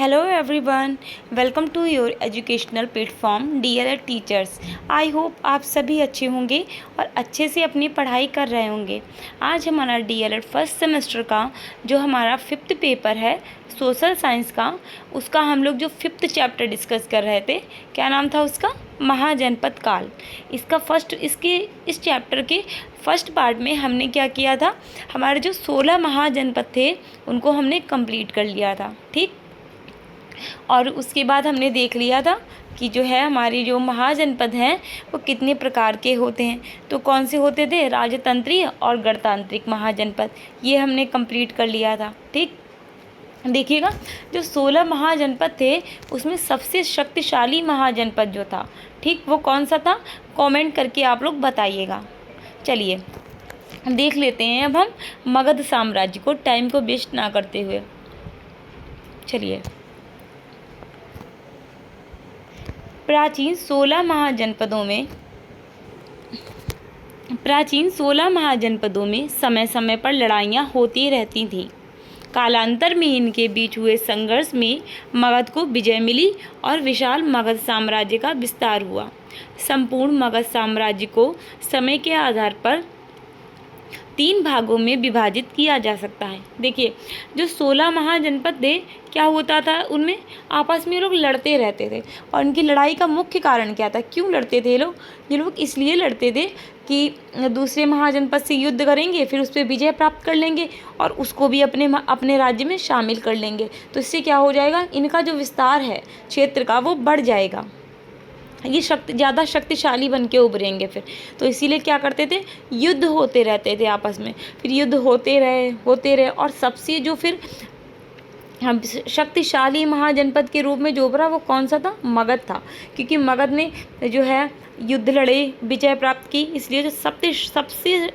Hello everyone, welcome to your educational platform DLED teachers. I hope आप सभी अच्छे होंगे और अच्छे से अपनी पढ़ाई कर रहे होंगे। आज हमारा DLED फर्स्ट सेमेस्टर का जो हमारा 5th पेपर है सोशल साइंस का, उसका हम लोग जो 5th चैप्टर डिस्कस कर रहे थे, क्या नाम था उसका? महाजनपद काल। इस चैप्टर के फर्स्ट पार्ट में हमने क्या किया था, हमारे जो 16 महाजनपद थे उनको हमने कंप्लीट कर लिया था। ठीक, और उसके बाद हमने देख लिया था कि जो है हमारी जो महाजनपद हैं वो कितने प्रकार के होते हैं। तो कौन से होते थे? राजतंत्रीय और गणतांत्रिक महाजनपद, ये हमने कंप्लीट कर लिया था। ठीक, देखिएगा जो 16 महाजनपद थे उसमें सबसे शक्तिशाली महाजनपद जो था, ठीक, वो कौन सा था? कमेंट करके आप लोग बताइएगा। चलिए देख लेते हैं अब हम मगध साम्राज्य को, टाइम को वेस्ट ना करते हुए। चलिए, प्राचीन 16 महाजनपदों में समय समय पर लड़ाइयाँ होती रहती थीं। कालांतर में इनके बीच हुए संघर्ष में मगध को विजय मिली और विशाल मगध साम्राज्य का विस्तार हुआ। संपूर्ण मगध साम्राज्य को समय के आधार पर 3 भागों में विभाजित किया जा सकता है। देखिए जो 16 महाजनपद थे, क्या होता था उनमें? आपस में लोग लड़ते रहते थे। और इनकी लड़ाई का मुख्य कारण क्या था? क्यों लड़ते थे लोग? ये लोग इसलिए लड़ते थे कि दूसरे महाजनपद से युद्ध करेंगे, फिर उस पर विजय प्राप्त कर लेंगे और उसको भी अपने राज्य में शामिल कर लेंगे। तो इससे क्या हो जाएगा, इनका जो विस्तार है क्षेत्र का वो बढ़ जाएगा, ये ज़्यादा शक्तिशाली बन के उभरेंगे फिर। तो इसीलिए क्या करते थे, युद्ध होते रहते थे आपस में। फिर युद्ध होते रहे और सबसे जो फिर हम शक्तिशाली महाजनपद के रूप में जो उभरा वो कौन सा था? मगध था। क्योंकि मगध ने जो है युद्ध लड़े, विजय प्राप्त की, इसलिए जो सबसे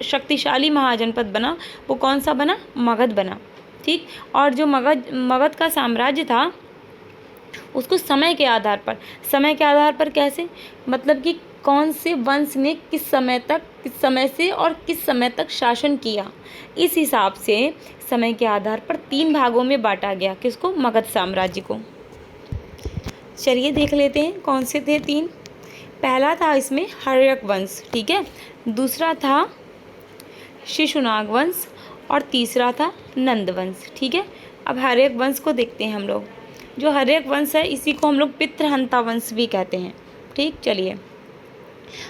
शक्तिशाली महाजनपद बना वो कौन सा बना? मगध बना। ठीक, और जो मगध का साम्राज्य था उसको समय के आधार पर कैसे? मतलब कि कौन से वंश ने किस समय से और किस समय तक शासन किया, इस हिसाब से समय के आधार पर 3 भागों में बांटा गया। किसको? मगध साम्राज्य को। चलिए देख लेते हैं कौन से थे 3। पहला था इसमें हर्यक वंश, ठीक है, दूसरा था शिशुनाग वंश और तीसरा था नंद वंश। ठीक है, अब हर्यक वंश को देखते हैं हम लोग। जो हर्यक वंश है इसी को हम लोग पितृहंता वंश भी कहते हैं। ठीक, चलिए,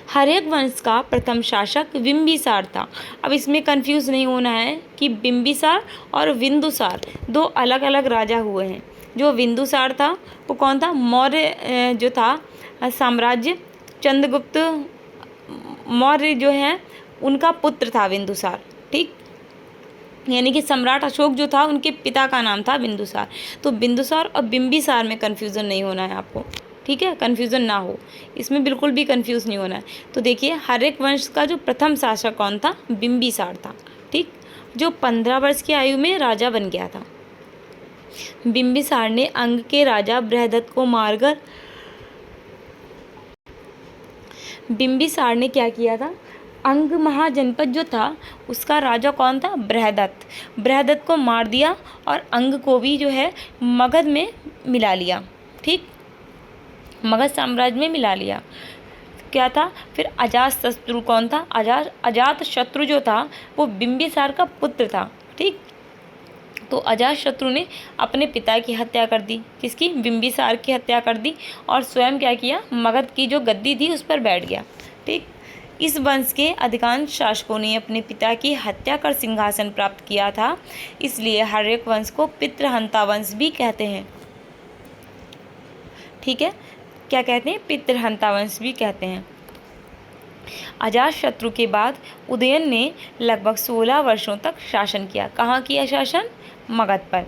हर्यक वंश का प्रथम शासक बिंबिसार था। अब इसमें कंफ्यूज नहीं होना है कि बिंबिसार और बिंदुसार 2 अलग अलग राजा हुए हैं। जो बिंदुसार था वो कौन था? मौर्य जो था साम्राज्य, चंद्रगुप्त मौर्य जो है उनका पुत्र था बिंदुसार। ठीक, यानी कि सम्राट अशोक जो था उनके पिता का नाम था बिंदुसार। तो बिंदुसार और बिंबिसार में कन्फ्यूज़न नहीं होना है आपको, ठीक है, कन्फ्यूज़न ना हो, इसमें बिल्कुल भी कन्फ्यूज़ नहीं होना है। तो देखिए हर्यक वंश का जो प्रथम शासक कौन था? बिंबिसार था। ठीक, जो 15 वर्ष की आयु में राजा बन गया था। बिंबिसार ने अंग के राजा बृहदत्त को मारकर बिंबिसार ने क्या किया था? अंग महाजनपद जो था उसका राजा कौन था? बृहदत्त को मार दिया और अंग को भी जो है मगध में मिला लिया। ठीक, मगध साम्राज्य में मिला लिया। क्या था फिर? अजातशत्रु कौन था? अजातशत्रु जो था वो बिंबिसार का पुत्र था। ठीक, तो अजातशत्रु ने अपने पिता की हत्या कर दी। किसकी? बिंबिसार की हत्या कर दी और स्वयं क्या किया? मगध की जो गद्दी थी उस पर बैठ गया। ठीक, इस वंश के अधिकांश शासकों ने अपने पिता की हत्या कर सिंहासन प्राप्त किया था, इसलिए हर्यक वंश को पितृहंता वंश भी कहते हैं। ठीक है, क्या कहते हैं? पितृहंता वंश भी कहते हैं। अजातशत्रु के बाद उदयन ने लगभग 16 वर्षों तक शासन किया। कहाँ किया शासन? मगध पर।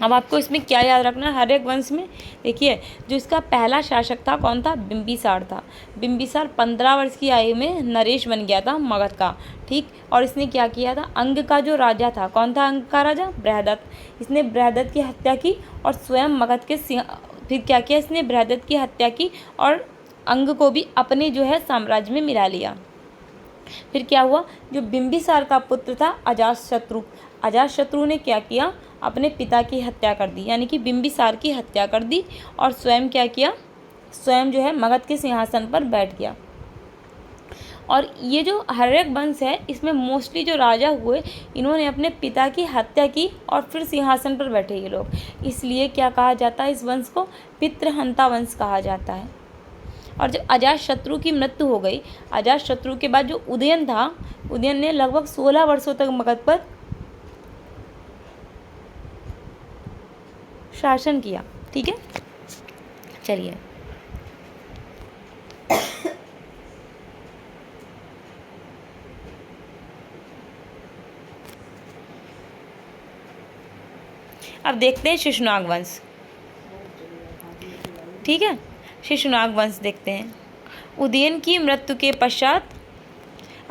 अब आपको इसमें क्या याद रखना है हर्यक वंश में? देखिए जो इसका पहला शासक था कौन था? बिंबिसार था। बिंबिसार 15 वर्ष की आयु में नरेश बन गया था मगध का। ठीक, और इसने क्या किया था? अंग का जो राजा था, कौन था अंग का राजा? बृहदत्त। इसने बृहदत्त की हत्या की और स्वयं मगध के फिर क्या किया? इसने बृहदत्त की हत्या की और अंग को भी अपने जो है साम्राज्य में मिला लिया। फिर क्या हुआ? जो बिंबिसार का पुत्र था अजातशत्रु, अजातशत्रु ने क्या किया, अपने पिता की हत्या कर दी, यानी कि बिंबिसार की हत्या कर दी, और स्वयं क्या किया, स्वयं जो है मगध के सिंहासन पर बैठ गया। और ये जो हर्यक वंश है, इसमें मोस्टली जो राजा हुए, इन्होंने अपने पिता की हत्या की और फिर सिंहासन पर बैठे ये लोग, इसलिए क्या कहा जाता है, इस वंश को पितृहंता वंश कहा जाता है। और जब अजातशत्रु की मृत्यु हो गई, अजातशत्रु के बाद जो उदयन था, उदयन ने लगभग 16 वर्षों तक मगध पर शासन किया। ठीक है, चलिए अब देखते हैं शिशुनाग वंश। ठीक है, शिशुनाग वंश देखते हैं। उदयन की मृत्यु के पश्चात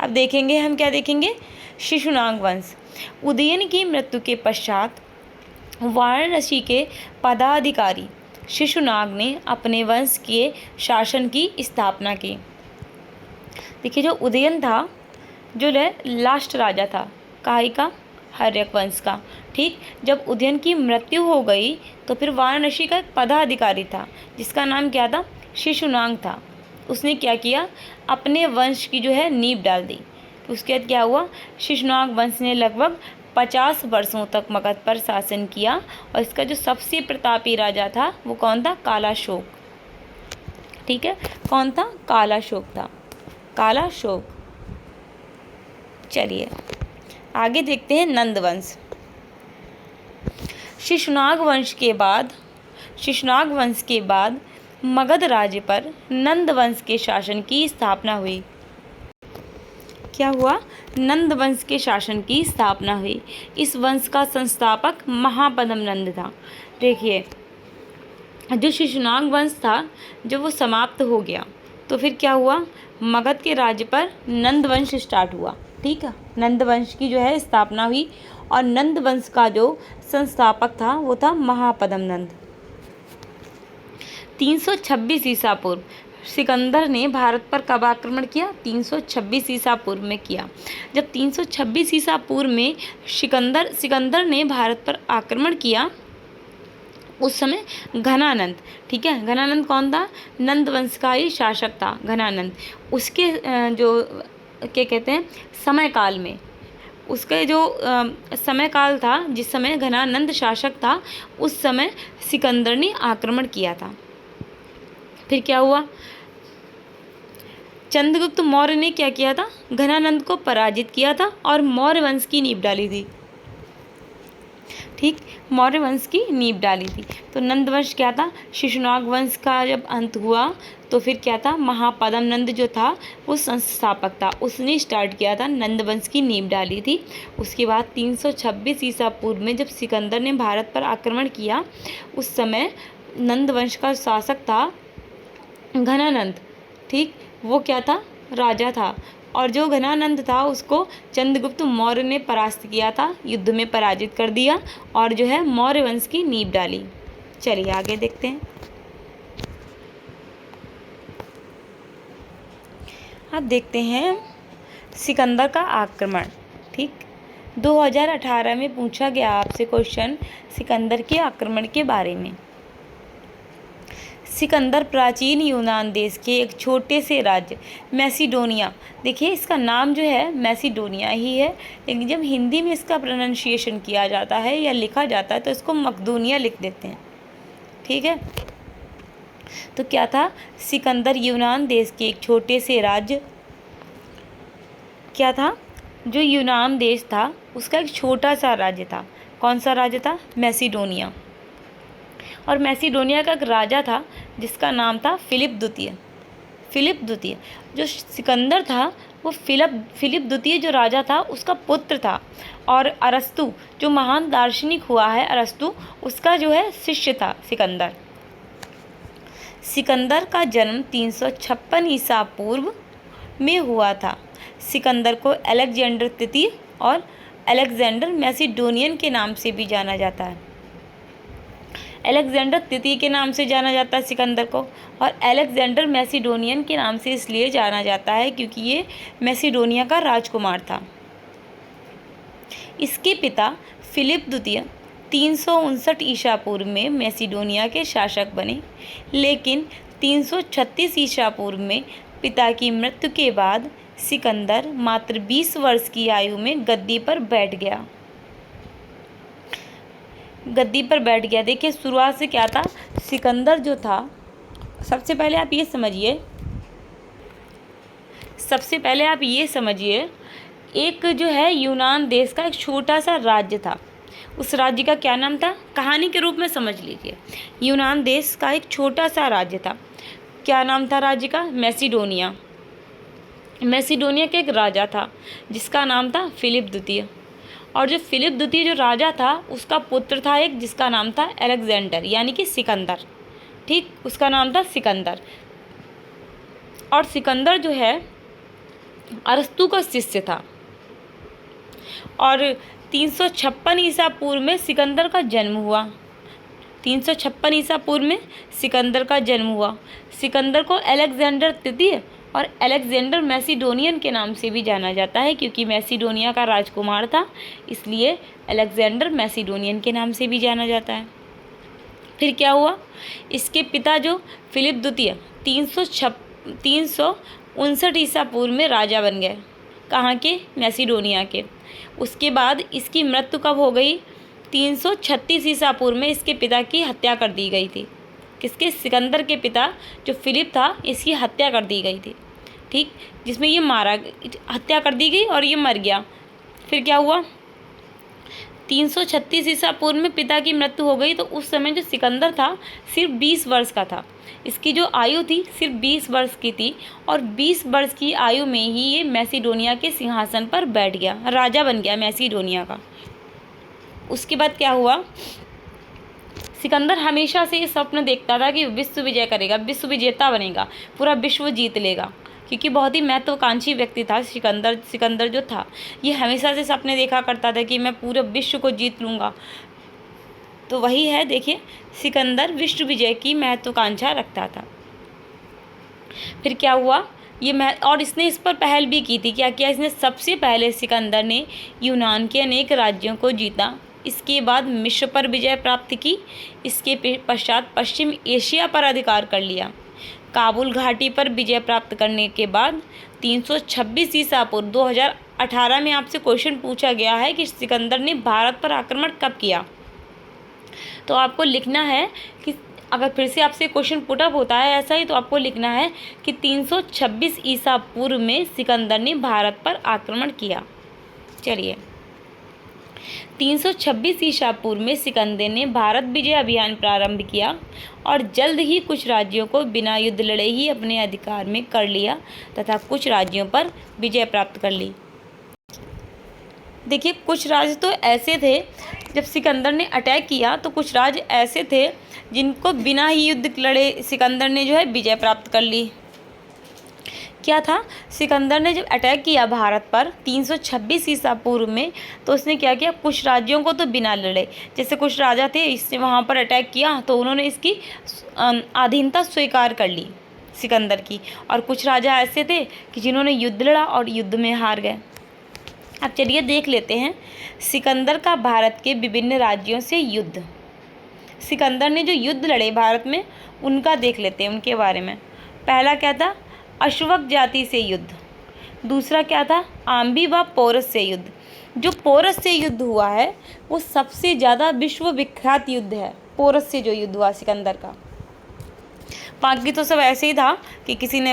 अब देखेंगे हम, क्या देखेंगे, शिशुनाग वंश। उदयन की मृत्यु के पश्चात वाराणसी के पदाधिकारी शिशुनाग ने अपने वंश के शासन की स्थापना की। देखिए, जो उदयन था, जो लास्ट राजा था, काई का, हर्यक वंश का। ठीक, जब उदयन की मृत्यु हो गई तो फिर वाराणसी का एक पदाधिकारी था जिसका नाम क्या था, शिशुनाग था। उसने क्या किया, अपने वंश की जो है नींव डाल दी। उसके बाद क्या हुआ, शिशुनाग वंश ने लगभग 50 वर्षों तक मगध पर शासन किया, और इसका जो सबसे प्रतापी राजा था वो कौन था, कालाशोक। ठीक है, कौन था, कालाशोक था, कालाशोक। चलिए आगे देखते हैं नंद वंश। शिशुनाग वंश के बाद मगध राज्य पर नंद वंश के शासन की स्थापना हुई। क्या हुआ, नंद वंश के शासन की स्थापना हुई। इस वंश का संस्थापक महापद्म नंद था। देखिए, जो शिशुनाग वंश था, जब वो समाप्त हो गया तो फिर क्या हुआ, मगध के राज्य पर नंद वंश स्टार्ट हुआ। ठीक है, नंद वंश की जो है स्थापना हुई, और नंद वंश का जो संस्थापक था वो था महापद्म नंद। 326 ईसा पूर्व सिकंदर ने भारत पर कब आक्रमण किया, 326 ईसा पूर्व में किया। जब 326 ईसा पूर्व में सिकंदर ने भारत पर आक्रमण किया, उस समय घनानंद, ठीक है, घनानंद कौन था, नंद वंश का ही शासक था घनानंद। उसके जो क्या कहते हैं, समय काल में, उसका जो समय काल था जिस समय घनानंद शासक था, उस समय सिकंदर ने आक्रमण किया था। फिर क्या हुआ, चंद्रगुप्त मौर्य ने क्या किया था, घनानंद को पराजित किया था और मौर्य वंश की नींव डाली थी। ठीक, मौर्य वंश की नींव डाली थी। तो नंद वंश क्या था, शिशुनाग वंश का जब अंत हुआ तो फिर क्या था, महापद्म नंद जो था वो संस्थापक था, उसने स्टार्ट किया था, नंद वंश की नींव डाली थी। उसके बाद 326 ईसा पूर्व में जब सिकंदर ने भारत पर आक्रमण किया, उस समय नंद वंश का शासक था घनानंद। ठीक, वो क्या था, राजा था, और जो घनानंद था उसको चंद्रगुप्त मौर्य ने परास्त किया था, युद्ध में पराजित कर दिया, और जो है मौर्य वंश की नींव डाली। चलिए आगे देखते हैं। अब देखते हैं सिकंदर का आक्रमण। ठीक, 2018 में पूछा गया आपसे क्वेश्चन सिकंदर के आक्रमण के बारे में। सिकंदर प्राचीन यूनान देश के एक छोटे से राज्य मैसिडोनिया, देखिए इसका नाम जो है मैसिडोनिया ही है, लेकिन जब हिंदी में इसका प्रोनाउंसिएशन किया जाता है या लिखा जाता है तो इसको मकदूनिया लिख देते हैं। ठीक है, तो क्या था, सिकंदर यूनान देश के एक छोटे से राज्य, क्या था, जो यूनान देश था उसका एक छोटा सा राज्य था। कौन सा राज्य था, मैसिडोनिया। और मैसिडोनिया का एक राजा था जिसका नाम था फिलिप द्वितीय। जो सिकंदर था वो फिलिप द्वितीय जो राजा था उसका पुत्र था, और अरस्तु जो महान दार्शनिक हुआ है अरस्तु, उसका जो है शिष्य था सिकंदर। सिकंदर का जन्म 356 ईसा पूर्व में हुआ था। सिकंदर को अलेक्जेंडर तृतीय और अलेक्जेंडर मैसिडोनियन के नाम से भी जाना जाता है। अलेक्जेंडर तृतीय के नाम से जाना जाता है सिकंदर को, और अलेक्जेंडर मैसिडोनियन के नाम से इसलिए जाना जाता है क्योंकि ये मैसिडोनिया का राजकुमार था। इसके पिता फिलिप द्वितीय 359 ईसा पूर्व में मैसिडोनिया के शासक बने, लेकिन 336 ईसा पूर्व में पिता की मृत्यु के बाद सिकंदर मात्र 20 वर्ष की आयु में गद्दी पर बैठ गया। देखिए शुरुआत से क्या था, सिकंदर जो था, सबसे पहले आप ये समझिए एक जो है यूनान देश का एक छोटा सा राज्य था। उस राज्य का क्या नाम था, कहानी के रूप में समझ लीजिए। यूनान देश का एक छोटा सा राज्य था। क्या नाम था राज्य का, मैसिडोनिया। मैसिडोनिया का एक राजा था जिसका नाम था फिलिप द्वितीय, और जो फिलिप द्वितीय जो राजा था उसका पुत्र था एक जिसका नाम था अलेक्जेंडर, यानी कि सिकंदर। ठीक, उसका नाम था सिकंदर। और सिकंदर जो है अरस्तु का शिष्य था, और 356 ईसा पूर्व में सिकंदर का जन्म हुआ। 356 ईसा पूर्व में सिकंदर का जन्म हुआ। सिकंदर को अलेक्जेंडर तृतीय और अलेक्जेंडर मैसिडोनियन के नाम से भी जाना जाता है, क्योंकि मैसिडोनिया का राजकुमार था, इसलिए अलेक्जेंडर मैसिडोनियन के नाम से भी जाना जाता है। फिर क्या हुआ, इसके पिता जो फिलिप द्वितीय 359 ईसा पूर्व में राजा बन गए। कहाँ के, मैसिडोनिया के। उसके बाद इसकी मृत्यु कब हो गई, 336 ईसा पूर्व में इसके पिता की हत्या कर दी गई थी। किसके, सिकंदर के पिता जो फिलिप था, इसकी हत्या कर दी गई थी। ठीक, जिसमें ये हत्या कर दी गई और ये मर गया। फिर क्या हुआ, 336 ईसा पूर्व में पिता की मृत्यु हो गई, तो उस समय जो सिकंदर था सिर्फ 20 वर्ष का था। इसकी जो आयु थी सिर्फ 20 वर्ष की थी, और 20 वर्ष की आयु में ही ये मैसिडोनिया के सिंहासन पर बैठ गया, राजा बन गया मैसिडोनिया का। उसके बाद क्या हुआ, सिकंदर हमेशा से ये स्वप्न देखता था कि विश्व विजय करेगा, विश्व विजेता बनेगा, पूरा विश्व जीत लेगा, क्योंकि बहुत ही महत्वाकांक्षी व्यक्ति था सिकंदर जो था, ये हमेशा से सपने देखा करता था कि मैं पूरे विश्व को जीत लूँगा। तो वही है, देखिए सिकंदर विश्व विजय की महत्वाकांक्षा रखता था। फिर क्या हुआ, और इसने इस पर पहल भी की थी। क्या किया इसने, सबसे पहले सिकंदर ने यूनान के अनेक राज्यों को जीता। इसके बाद मिस्र पर विजय प्राप्त की। इसके पश्चात पश्चिम एशिया पर अधिकार कर लिया। काबुल घाटी पर विजय प्राप्त करने के बाद 326 ईसा पूर्व 2018 में आपसे क्वेश्चन पूछा गया है कि सिकंदर ने भारत पर आक्रमण कब किया। तो आपको लिखना है कि अगर फिर से आपसे क्वेश्चन पुटअप होता है ऐसा ही, तो आपको लिखना है कि 326 ईसा पूर्व में सिकंदर ने भारत पर आक्रमण किया। चलिए, 326 ईसा पूर्व में सिकंदर ने भारत विजय अभियान प्रारंभ किया और जल्द ही कुछ राज्यों को बिना युद्ध लड़े ही अपने अधिकार में कर लिया तथा कुछ राज्यों पर विजय प्राप्त कर ली। देखिए, कुछ राज्य तो ऐसे थे, जब सिकंदर ने अटैक किया तो कुछ राज्य ऐसे थे जिनको बिना ही युद्ध लड़े सिकंदर ने जो है विजय प्राप्त कर ली। क्या था, सिकंदर ने जब अटैक किया भारत पर 326 ईसा पूर्व में, तो उसने क्या किया, कुछ राज्यों को तो बिना लड़े, जैसे कुछ राजा थे इससे वहाँ पर अटैक किया तो उन्होंने इसकी अधीनता स्वीकार कर ली सिकंदर की, और कुछ राजा ऐसे थे कि जिन्होंने युद्ध लड़ा और युद्ध में हार गए। अब चलिए देख लेते हैं सिकंदर का भारत के विभिन्न राज्यों से युद्ध। सिकंदर ने जो युद्ध लड़े भारत में उनका देख लेते हैं, उनके बारे में। पहला क्या था, अश्वक जाति से युद्ध। दूसरा क्या था, आम्बी व पोरस से युद्ध। जो पोरस से युद्ध हुआ है वो सबसे ज़्यादा विश्व विख्यात युद्ध है, पोरस से जो युद्ध हुआ सिकंदर का। बाकी तो सब ऐसे ही था कि किसी ने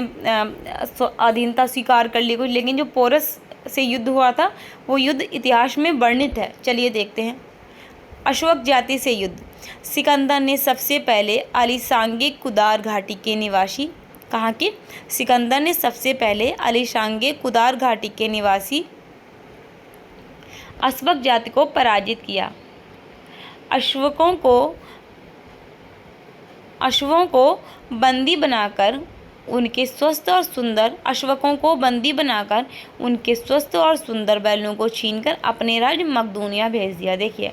अधीनता स्वीकार कर ली कुछ, लेकिन जो पोरस से युद्ध हुआ था वो युद्ध इतिहास में वर्णित है। चलिए देखते हैं। अश्वक जाति से युद्ध। सिकंदर ने सबसे पहले अलीशांगे कुदार घाटी के निवासी, कहाँ के, सिकंदर ने सबसे पहले अलीशांगे कुदार घाटी के निवासी अश्वक जाति को पराजित किया। अश्वों को बंदी बनाकर उनके स्वस्थ और सुंदर बैलों को छीनकर अपने राज्य मकदूनिया भेज दिया। देखिए,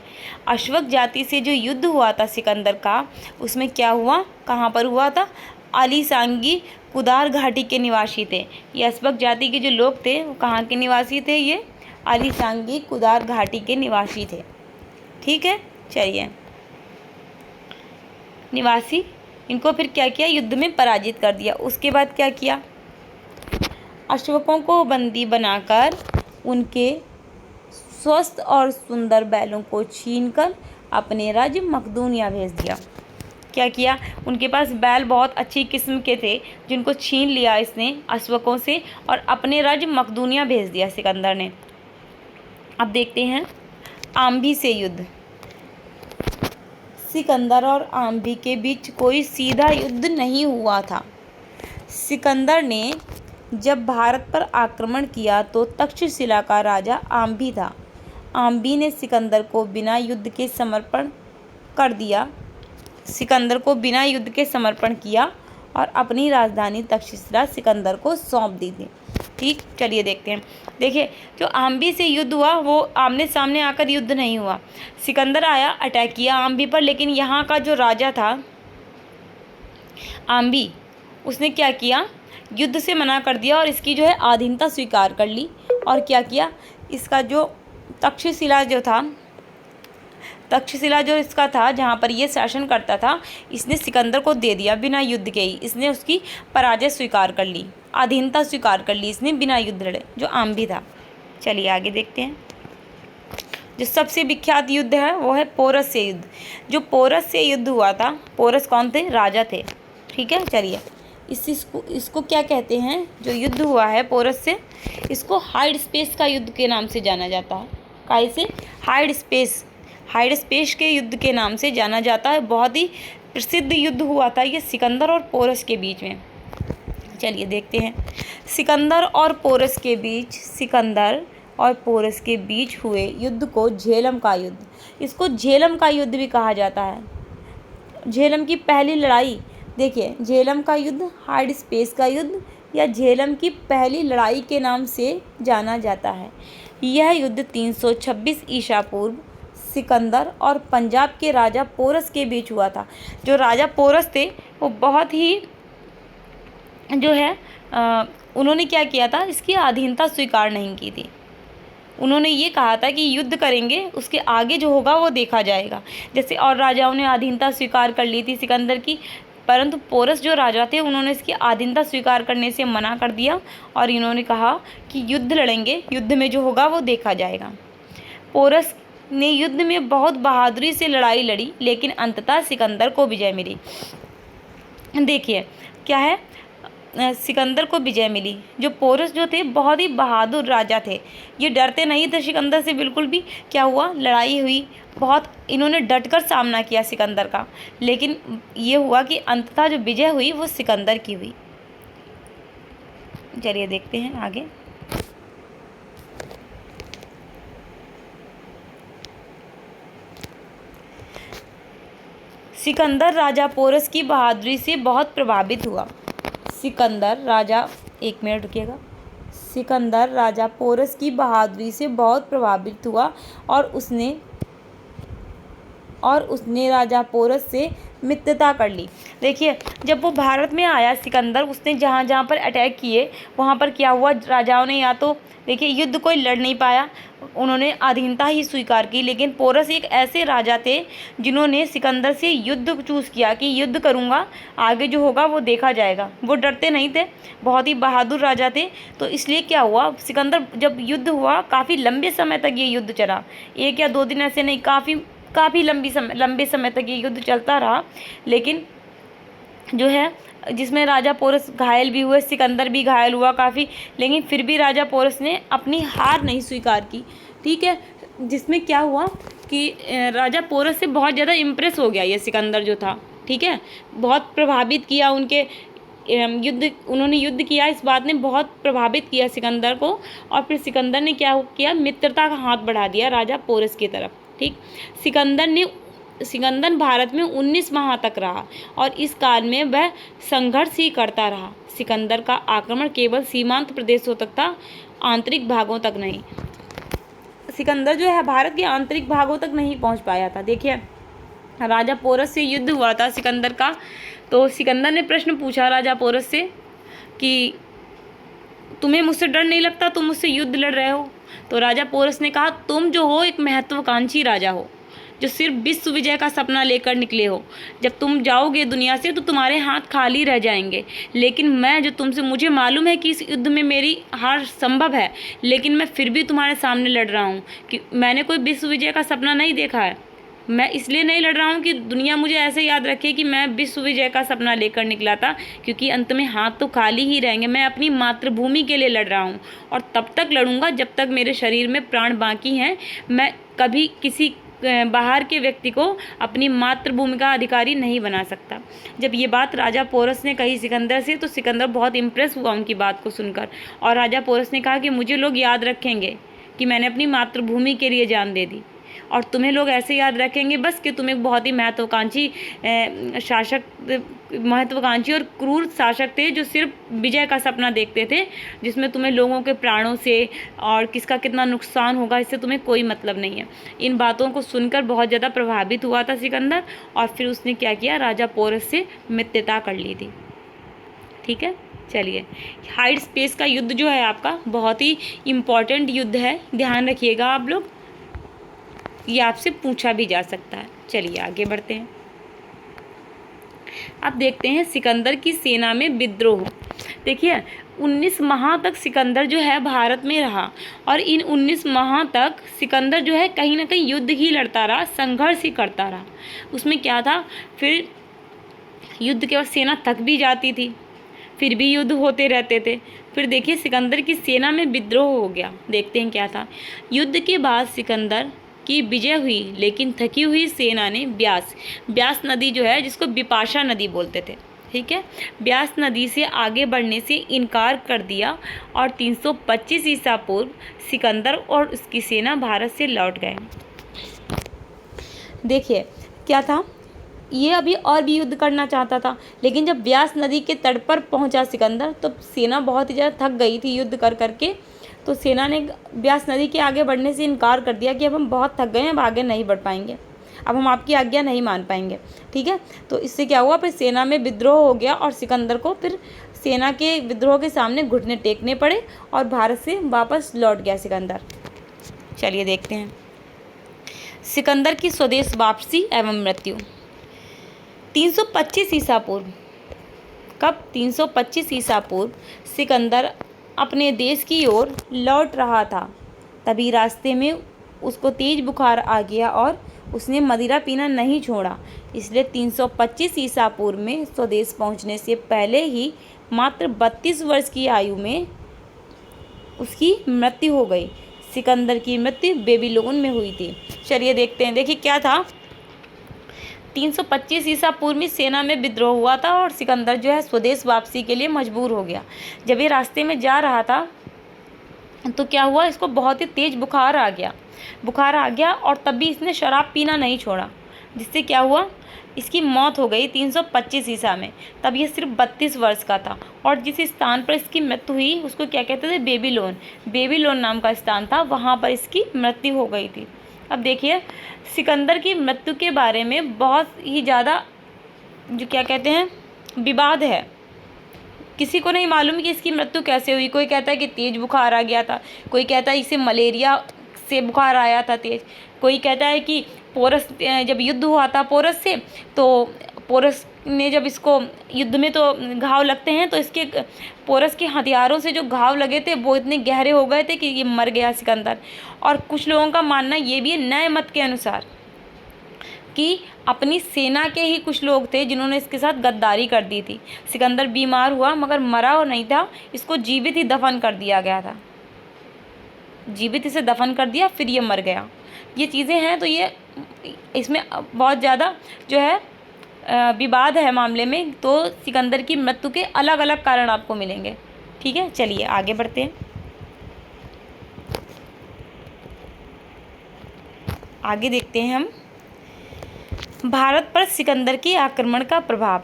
अश्वक जाति से जो युद्ध हुआ था सिकंदर का, उसमें क्या हुआ, कहाँ पर हुआ था, अलीशांगी कुदार घाटी के निवासी थे। ये अश्वक जाति के जो लोग थे वो कहाँ के निवासी थे, ये आलीशांगी कुदार घाटी के निवासी थे। ठीक है, चलिए निवासी, इनको फिर क्या किया, युद्ध में पराजित कर दिया। उसके बाद क्या किया, अश्वकों को बंदी बनाकर उनके स्वस्थ और सुंदर बैलों को छीनकर अपने राज्य मकदूनिया भेज दिया। क्या किया, उनके पास बैल बहुत अच्छी किस्म के थे जिनको छीन लिया इसने अश्वकों से और अपने राज्य मकदूनिया भेज दिया सिकंदर ने। अब देखते हैं आम्भी से युद्ध। सिकंदर और आम्भी के बीच कोई सीधा युद्ध नहीं हुआ था। सिकंदर ने जब भारत पर आक्रमण किया तो तक्षशिला का राजा आम्भी था। आम्भी ने सिकंदर को बिना युद्ध के समर्पण कर दिया। सिकंदर को बिना युद्ध के समर्पण किया और अपनी राजधानी तक्षशिला सिकंदर को सौंप दी थी। ठीक, चलिए देखते हैं। देखिए, जो आम्भी से युद्ध हुआ वो आमने सामने आकर युद्ध नहीं हुआ। सिकंदर आया, अटैक किया आम्भी पर, लेकिन यहाँ का जो राजा था आम्भी, उसने क्या किया, युद्ध से मना कर दिया और इसकी जो है अधीनता स्वीकार कर ली। और क्या किया, इसका जो तक्षशिला जो इसका था, जहाँ पर ये शासन करता था, इसने सिकंदर को दे दिया बिना युद्ध के ही। इसने उसकी पराजय स्वीकार कर ली, अधीनता स्वीकार कर ली इसने बिना युद्ध लड़े, जो आम्भी था। चलिए आगे देखते हैं। जो सबसे विख्यात युद्ध है वो है पोरस से युद्ध। जो पोरस से युद्ध हुआ था, पोरस कौन थे, राजा थे। ठीक है, चलिए इसको क्या कहते हैं, जो युद्ध हुआ है पोरस से, इसको हाइड स्पेस का युद्ध के नाम से जाना जाता है। कैसे, हाइड स्पेस के युद्ध के नाम से जाना जाता है। बहुत ही प्रसिद्ध युद्ध हुआ था ये सिकंदर और पोरस के बीच में। चलिए देखते हैं। सिकंदर और पोरस के बीच हुए युद्ध को झेलम का युद्ध, इसको झेलम का युद्ध भी कहा जाता है। झेलम की पहली लड़ाई, देखिए झेलम का युद्ध, हाइड स्पेस का युद्ध या झेलम की पहली लड़ाई के नाम से जाना जाता है। यह युद्ध 326 ईसा पूर्व सिकंदर और पंजाब के राजा पोरस के बीच हुआ था। जो राजा पोरस थे वो बहुत ही जो है उन्होंने क्या किया था, इसकी अधीनता स्वीकार नहीं की थी। उन्होंने ये कहा था कि युद्ध करेंगे, उसके आगे जो होगा वो देखा जाएगा। जैसे और राजाओं ने अधीनता स्वीकार कर ली थी सिकंदर की, परंतु पोरस जो राजा थे उन्होंने इसकी अधीनता स्वीकार करने से मना कर दिया और इन्होंने कहा कि युद्ध लड़ेंगे, युद्ध में जो होगा वो देखा जाएगा। पोरस ने युद्ध में बहुत बहादुरी से लड़ाई लड़ी, लेकिन अंततः सिकंदर को विजय मिली। देखिए क्या है, सिकंदर को विजय मिली। जो पोरस जो थे बहुत ही बहादुर राजा थे, ये डरते नहीं थे सिकंदर से बिल्कुल भी। क्या हुआ, लड़ाई हुई, बहुत इन्होंने डटकर सामना किया सिकंदर का, लेकिन ये हुआ कि अंततः जो विजय हुई वो सिकंदर की हुई। चलिए देखते हैं आगे। सिकंदर राजा पोरस की बहादुरी से बहुत प्रभावित हुआ। सिकंदर राजा, एक मिनट रुकिएगा। सिकंदर राजा पोरस की बहादुरी से बहुत प्रभावित हुआ और उसने राजा पोरस से मित्रता कर ली। देखिए जब वो भारत में आया सिकंदर, उसने जहाँ जहाँ पर अटैक किए वहाँ पर क्या हुआ, राजाओं ने या तो देखिए युद्ध कोई लड़ नहीं पाया, उन्होंने अधीनता ही स्वीकार की। लेकिन पोरस एक ऐसे राजा थे जिन्होंने सिकंदर से युद्ध चूज़ किया कि युद्ध करूँगा, आगे जो होगा वो देखा जाएगा। वो डरते नहीं थे, बहुत ही बहादुर राजा थे। तो इसलिए क्या हुआ, सिकंदर जब युद्ध हुआ काफ़ी लंबे समय तक ये युद्ध चला, 1 या 2 दिन ऐसे नहीं, काफ़ी लंबे समय तक ये युद्ध चलता रहा। लेकिन जो है जिसमें राजा पोरस घायल भी हुए, सिकंदर भी घायल हुआ काफ़ी, लेकिन फिर भी राजा पोरस ने अपनी हार नहीं स्वीकार की। ठीक है, जिसमें क्या हुआ कि राजा पोरस से बहुत ज़्यादा इम्प्रेस हो गया ये सिकंदर जो था। ठीक है, बहुत प्रभावित किया उनके उन्होंने युद्ध किया, इस बात ने बहुत प्रभावित किया सिकंदर को। और फिर सिकंदर ने क्या किया, मित्रता का हाथ बढ़ा दिया राजा पोरस की तरफ। ठीक, सिकंदर भारत में 19 माह तक रहा और इस काल में वह संघर्ष ही करता रहा। सिकंदर का आक्रमण केवल सीमांत प्रदेशों तक था, आंतरिक भागों तक नहीं। सिकंदर जो है भारत के आंतरिक भागों तक नहीं पहुंच पाया था। देखिए राजा पोरस से युद्ध हुआ था सिकंदर का, तो सिकंदर ने प्रश्न पूछा राजा पोरस से कि तुम्हें मुझसे डर नहीं लगता, तुम मुझसे युद्ध लड़ रहे हो। तो राजा पोरस ने कहा, तुम जो हो एक महत्वाकांक्षी राजा हो, जो सिर्फ विश्व विजय का सपना लेकर निकले हो। जब तुम जाओगे दुनिया से तो तुम्हारे हाथ खाली रह जाएंगे, लेकिन मैं जो तुमसे, मुझे मालूम है कि इस युद्ध में मेरी हार संभव है, लेकिन मैं फिर भी तुम्हारे सामने लड़ रहा हूँ कि मैंने कोई विश्व विजय का सपना नहीं देखा है। मैं इसलिए नहीं लड़ रहा हूँ कि दुनिया मुझे ऐसे याद रखे कि मैं विश्व विजय का सपना लेकर निकला था, क्योंकि अंत में हाथ तो खाली ही रहेंगे। मैं अपनी मातृभूमि के लिए लड़ रहा हूँ और तब तक लड़ूंगा जब तक मेरे शरीर में प्राण बाकी हैं। मैं कभी किसी बाहर के व्यक्ति को अपनी मातृभूमि का अधिकारी नहीं बना सकता। जब ये बात राजा पोरस ने कही सिकंदर से, तो सिकंदर बहुत इम्प्रेस हुआ उनकी बात को सुनकर, और राजा पोरस ने कहा कि मुझे लोग याद रखेंगे कि मैंने अपनी मातृभूमि के लिए जान दे दी, और तुम्हें लोग ऐसे याद रखेंगे बस कि तुम एक बहुत ही महत्वाकांक्षी और क्रूर शासक थे, जो सिर्फ विजय का सपना देखते थे, जिसमें तुम्हें लोगों के प्राणों से और किसका कितना नुकसान होगा इससे तुम्हें कोई मतलब नहीं है। इन बातों को सुनकर बहुत ज़्यादा प्रभावित हुआ था सिकंदर, और फिर उसने क्या किया, राजा पोरस से मित्रता कर ली थी। ठीक है, चलिए। हाइड स्पेस का युद्ध जो है आपका बहुत ही इम्पॉर्टेंट युद्ध है, ध्यान रखिएगा आप लोग, ये आपसे पूछा भी जा सकता है। चलिए आगे बढ़ते हैं। अब देखते हैं सिकंदर की सेना में विद्रोह। देखिए 19 माह तक सिकंदर जो है भारत में रहा, और इन 19 माह तक सिकंदर जो है कहीं ना कहीं युद्ध ही लड़ता रहा, संघर्ष ही करता रहा। उसमें क्या था, फिर युद्ध के बाद सेना थक भी जाती थी, फिर भी युद्ध होते रहते थे। फिर देखिए सिकंदर की सेना में विद्रोह हो गया। देखते हैं क्या था। युद्ध के बाद सिकंदर की विजय हुई, लेकिन थकी हुई सेना ने ब्यास नदी जो है, जिसको बिपाशा नदी बोलते थे, ठीक है, ब्यास नदी से आगे बढ़ने से इनकार कर दिया, और 325 ईसा पूर्व सिकंदर और उसकी सेना भारत से लौट गए। देखिए क्या था, ये अभी और भी युद्ध करना चाहता था, लेकिन जब ब्यास नदी के तट पर पहुंचा सिकंदर, तो सेना बहुत ही ज़्यादा थक गई थी युद्ध कर करके, तो सेना ने ब्यास नदी के आगे बढ़ने से इनकार कर दिया कि अब हम बहुत थक गए हैं, अब आगे नहीं बढ़ पाएंगे, अब हम आपकी आज्ञा नहीं मान पाएंगे। ठीक है, तो इससे क्या हुआ, फिर सेना में विद्रोह हो गया, और सिकंदर को फिर सेना के विद्रोह के सामने घुटने टेकने पड़े, और भारत से वापस लौट गया सिकंदर। चलिए देखते हैं सिकंदर की स्वदेश वापसी एवं मृत्यु। 325 ईसा पूर्व, कब, 325 ईसा पूर्व सिकंदर अपने देश की ओर लौट रहा था, तभी रास्ते में उसको तेज बुखार आ गया और उसने मदिरा पीना नहीं छोड़ा। इसलिए 325 ईसा पूर्व में स्वदेश पहुंचने से पहले ही मात्र 32 वर्ष की आयु में उसकी मृत्यु हो गई। सिकंदर की मृत्यु बेबीलोन में हुई थी। चलिए देखते हैं। देखिए क्या था, 325 ईसा पूर्व में सेना में विद्रोह हुआ था, और सिकंदर जो है स्वदेश वापसी के लिए मजबूर हो गया। जब ये रास्ते में जा रहा था तो क्या हुआ, इसको बहुत ही तेज बुखार आ गया, और तब भी इसने शराब पीना नहीं छोड़ा, जिससे क्या हुआ, इसकी मौत हो गई 325 ईसा में। तब ये सिर्फ 32 वर्ष का था, और जिस स्थान पर इसकी मृत्यु हुई उसको क्या कहते थे, बेबीलोन नाम का स्थान था, वहाँ पर इसकी मृत्यु हो गई थी। अब देखिए सिकंदर की मृत्यु के बारे में बहुत ही ज़्यादा जो क्या कहते हैं विवाद है। किसी को नहीं मालूम कि इसकी मृत्यु कैसे हुई। कोई कहता है कि तेज बुखार आ गया था, कोई कहता है इसे मलेरिया से बुखार आया था तेज, कोई कहता है कि पोरस जब युद्ध हुआ था पोरस से, तो पोरस ने जब इसको युद्ध में तो घाव लगते हैं, तो इसके पोरस के हथियारों से जो घाव लगे थे वो इतने गहरे हो गए थे कि ये मर गया सिकंदर। और कुछ लोगों का मानना ये भी है नए मत के अनुसार कि अपनी सेना के ही कुछ लोग थे जिन्होंने इसके साथ गद्दारी कर दी थी। सिकंदर बीमार हुआ मगर मरा और नहीं था, इसको जीवित ही दफन कर दिया गया था, जीवित इसे दफन कर दिया, फिर ये मर गया। ये चीज़ें हैं, तो ये इसमें बहुत ज़्यादा जो है विवाद है मामले में। तो सिकंदर की मृत्यु के अलग अलग कारण आपको मिलेंगे। ठीक है, चलिए आगे बढ़ते हैं। आगे देखते हैं हम भारत पर सिकंदर के आक्रमण का प्रभाव।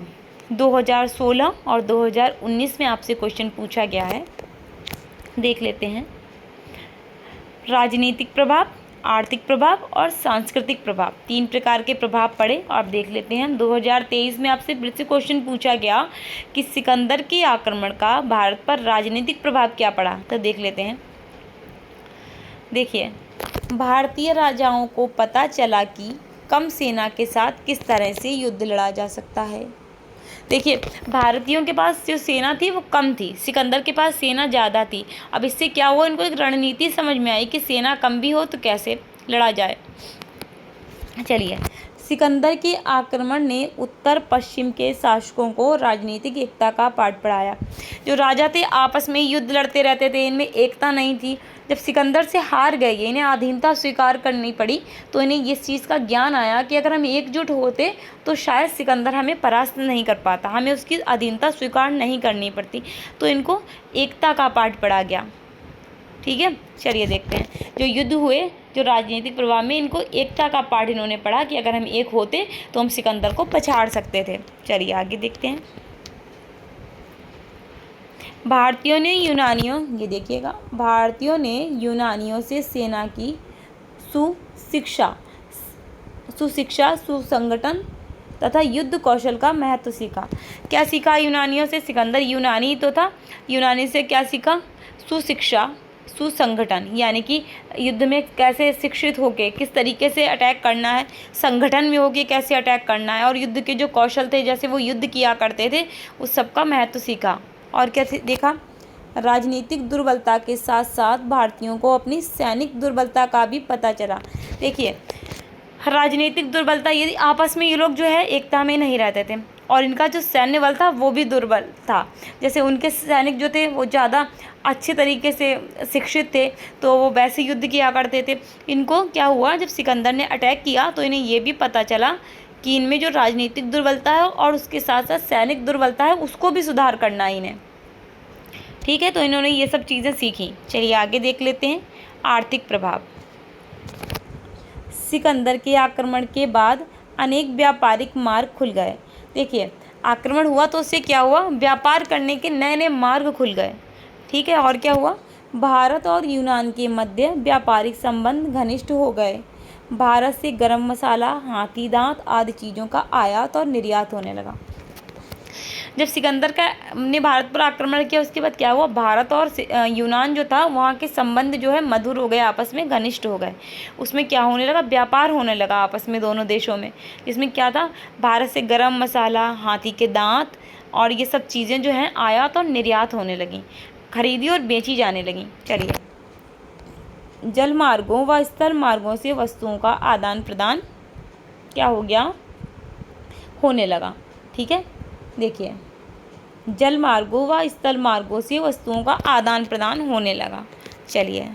2016 और 2019 में आपसे क्वेश्चन पूछा गया है, देख लेते हैं। राजनीतिक प्रभाव, आर्थिक प्रभाव और सांस्कृतिक प्रभाव, 3 प्रकार के प्रभाव पड़े, आप देख लेते हैं। 2023 में आपसे फिर से क्वेश्चन पूछा गया कि सिकंदर के आक्रमण का भारत पर राजनीतिक प्रभाव क्या पड़ा, तो देख लेते हैं। देखिए, भारतीय राजाओं को पता चला कि कम सेना के साथ किस तरह से युद्ध लड़ा जा सकता है। देखिए, भारतीयों के पास जो सेना थी वो कम थी, सिकंदर के पास सेना ज़्यादा थी। अब इससे क्या हुआ, इनको एक रणनीति समझ में आई कि सेना कम भी हो तो कैसे लड़ा जाए। चलिए, सिकंदर के आक्रमण ने उत्तर पश्चिम के शासकों को राजनीतिक एकता का पाठ पढ़ाया। जो राजा थे आपस में युद्ध लड़ते रहते थे, इनमें एकता नहीं थी। जब सिकंदर से हार गए, इन्हें अधीनता स्वीकार करनी पड़ी, तो इन्हें इस चीज़ का ज्ञान आया कि अगर हम एकजुट होते तो शायद सिकंदर हमें परास्त नहीं कर पाता, हमें उसकी अधीनता स्वीकार नहीं करनी पड़ती। तो इनको एकता का पाठ पढ़ा गया। ठीक है, चलिए देखते हैं जो युद्ध हुए, जो राजनीतिक प्रभाव में इनको एकता का पाठ इन्होंने पढ़ा कि अगर हम एक होते तो हम सिकंदर को पछाड़ सकते थे। चलिए आगे देखते हैं। भारतीयों ने यूनानियों, ये देखिएगा, भारतीयों ने यूनानियों से सेना की सुशिक्षा, सुसंगठन तथा युद्ध कौशल का महत्व सीखा। क्या सीखा यूनानियों से? सिकंदर यूनानी तो था, यूनानी से क्या सीखा? सुशिक्षा, सुसंगठन, यानी कि युद्ध में कैसे शिक्षित होके किस तरीके से अटैक करना है, संगठन में होके कैसे अटैक करना है, और युद्ध के जो कौशल थे, जैसे वो युद्ध किया करते थे, उस सब का महत्व सीखा। और क्या देखा? राजनीतिक दुर्बलता के साथ साथ भारतीयों को अपनी सैनिक दुर्बलता का भी पता चला। देखिए, राजनीतिक दुर्बलता, यदि आपस में ये लोग जो है एकता में नहीं रहते थे, और इनका जो सैन्य बल था वो भी दुर्बल था। जैसे उनके सैनिक जो थे वो ज़्यादा अच्छे तरीके से शिक्षित थे, तो वो वैसे युद्ध किया करते थे। इनको क्या हुआ, जब सिकंदर ने अटैक किया तो इन्हें ये भी पता चला कि इनमें जो राजनीतिक दुर्बलता है और उसके साथ साथ सैनिक दुर्बलता है, उसको भी सुधार करना है इन्हें। ठीक है, तो इन्होंने ये सब चीज़ें सीखी। चलिए आगे देख लेते हैं। आर्थिक प्रभाव। सिकंदर के आक्रमण के बाद अनेक व्यापारिक मार्ग खुल गए। देखिए, आक्रमण हुआ तो उससे क्या हुआ, व्यापार करने के नए नए मार्ग खुल गए। ठीक है, और क्या हुआ, भारत और यूनान के मध्य व्यापारिक संबंध घनिष्ठ हो गए। भारत से गरम मसाला, हाथी दांत आदि चीज़ों का आयात और निर्यात होने लगा। जब सिकंदर ने भारत पर आक्रमण किया, उसके बाद क्या हुआ, भारत और यूनान जो था वहाँ के संबंध जो है मधुर हो गए, आपस में घनिष्ठ हो गए। उसमें क्या होने लगा, व्यापार होने लगा आपस में दोनों देशों में। जिसमें क्या था, भारत से गरम मसाला, हाथी के दांत और ये सब चीज़ें जो हैं आयात और निर्यात होने लगी, खरीदी और बेची जाने लगी। चलिए, जल मार्गों व स्थल मार्गों से वस्तुओं का आदान प्रदान क्या हो गया, होने लगा। ठीक है, देखिए, जल मार्गों व स्थल मार्गों से वस्तुओं का आदान प्रदान होने लगा। चलिए,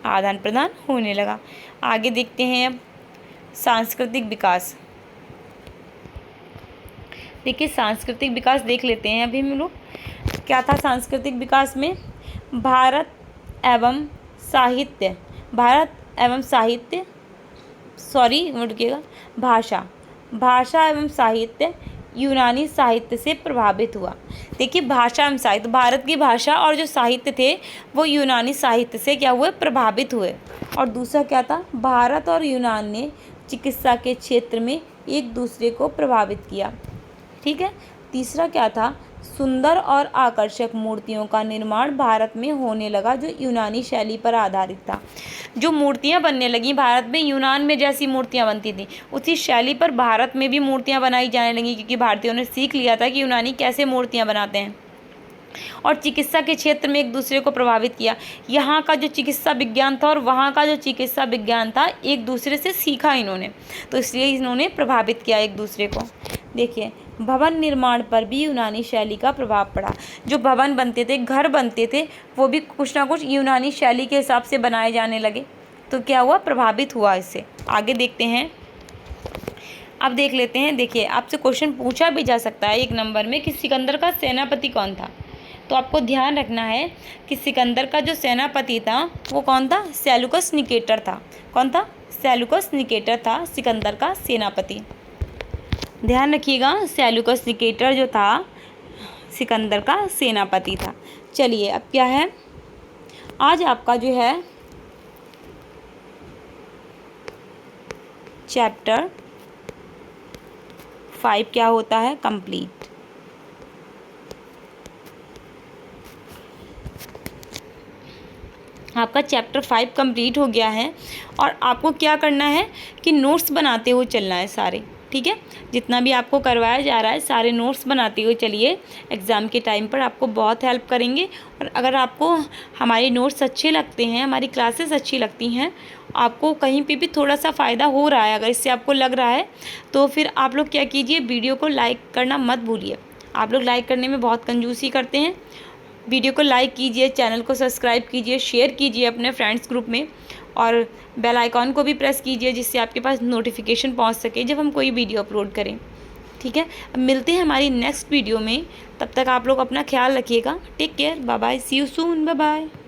आदान प्रदान होने लगा। आगे देखते हैं अब सांस्कृतिक विकास। देखिए, सांस्कृतिक विकास देख लेते हैं अभी हम लोग। क्या था सांस्कृतिक विकास में, भारत एवं साहित्य, भाषा एवं साहित्य यूनानी साहित्य से प्रभावित हुआ। देखिए, भाषा एवं साहित्य, भारत की भाषा और जो साहित्य थे वो यूनानी साहित्य से क्या हुए, प्रभावित हुए। और दूसरा क्या था, भारत और यूनान ने चिकित्सा के क्षेत्र में एक दूसरे को प्रभावित किया। ठीक है, तीसरा क्या था, सुंदर और आकर्षक मूर्तियों का निर्माण भारत में होने लगा, जो यूनानी शैली पर आधारित था। जो मूर्तियाँ बनने लगी भारत में, यूनान में जैसी मूर्तियाँ बनती थी उसी शैली पर भारत में भी मूर्तियाँ बनाई जाने लगी, क्योंकि भारतीयों ने सीख लिया था कि यूनानी कैसे मूर्तियाँ बनाते हैं। और चिकित्सा के क्षेत्र में एक दूसरे को प्रभावित किया। यहाँ का जो चिकित्सा विज्ञान था और वहाँ का जो चिकित्सा विज्ञान था, एक दूसरे से सीखा इन्होंने, तो इसलिए इन्होंने प्रभावित किया एक दूसरे को। देखिए, भवन निर्माण पर भी यूनानी शैली का प्रभाव पड़ा। जो भवन बनते थे, घर बनते थे, वो भी कुछ ना कुछ यूनानी शैली के हिसाब से बनाए जाने लगे। तो क्या हुआ, प्रभावित हुआ इससे। आगे देखते हैं, अब देख लेते हैं। देखिए, आपसे क्वेश्चन पूछा भी जा सकता है 1 नंबर में कि सिकंदर का सेनापति कौन था। तो आपको ध्यान रखना है कि सिकंदर का जो सेनापति था वो कौन था, सेल्यूकस निकेटर था। कौन था, सेल्यूकस निकेटर था सिकंदर का सेनापति। ध्यान रखिएगा, सेल्यूकस निकेटर जो था सिकंदर का सेनापति था। चलिए, अब क्या है, आज आपका जो है चैप्टर 5 क्या होता है, कंप्लीट। आपका चैप्टर 5 कंप्लीट हो गया है और आपको क्या करना है कि नोट्स बनाते हुए चलना है सारे, ठीक है। जितना भी आपको करवाया जा रहा है सारे नोट्स बनाते हुए चलिए, एग्ज़ाम के टाइम पर आपको बहुत हेल्प करेंगे। और अगर आपको हमारे नोट्स अच्छे लगते हैं, हमारी क्लासेस अच्छी लगती हैं, आपको कहीं पे भी थोड़ा सा फ़ायदा हो रहा है, अगर इससे आपको लग रहा है, तो फिर आप लोग क्या कीजिए, वीडियो को लाइक करना मत भूलिए। आप लोग लाइक करने में बहुत कंजूसी करते हैं। वीडियो को लाइक कीजिए, चैनल को सब्सक्राइब कीजिए, शेयर कीजिए अपने फ्रेंड्स ग्रुप में, और बेल आइकॉन को भी प्रेस कीजिए जिससे आपके पास नोटिफिकेशन पहुंच सके जब हम कोई वीडियो अपलोड करें, ठीक है। अब मिलते हैं हमारी नेक्स्ट वीडियो में, तब तक आप लोग अपना ख्याल रखिएगा। Take care, bye bye, see you soon, bye bye.